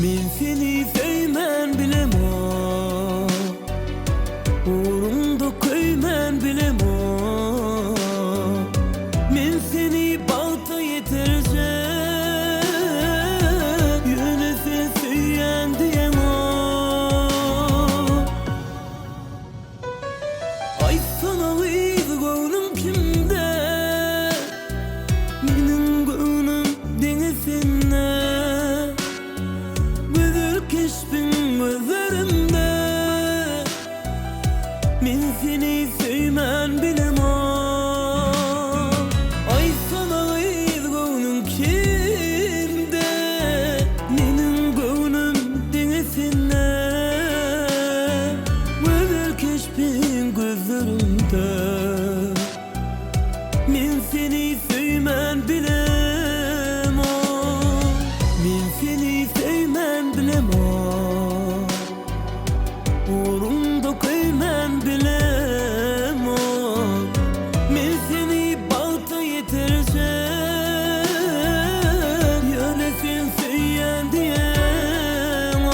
Men seni sevmen bilem o, uğrunda köymen bilem o. Men seni balta yeterce yönesin süyen diyen o. Ay sana uydu gönlüm kimde, menin gönlüm denizinde. Keşfin gözlerimde, men seni sevmen bilem o. Ay sana ayız gönlüm kimde, menin gönlüm denizinde. Gözler keşfin gözlerimde, men seni sevmen bilem o. Men seni sevmen bilem o, uğrunda kıymen bilem o. Men seni balta yeterce yönesin süyen diyen o.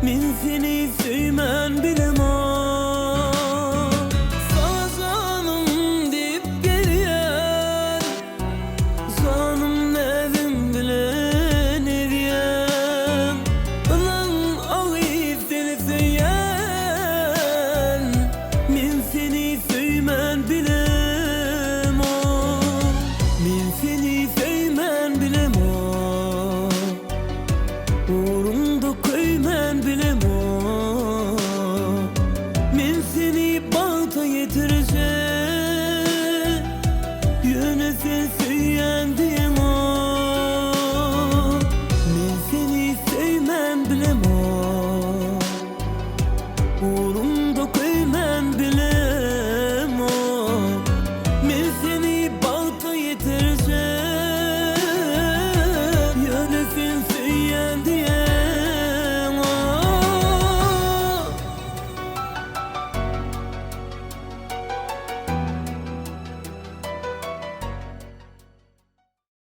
Men seni sevmen bilem o. Sana canım deyip geliyen, canım nedim bilen ediyen. Ulan ağıyıp seni söyleyen, men seni sevmen bilem o. Men seni sevmen bilem o, uğrunda köymen bilem o.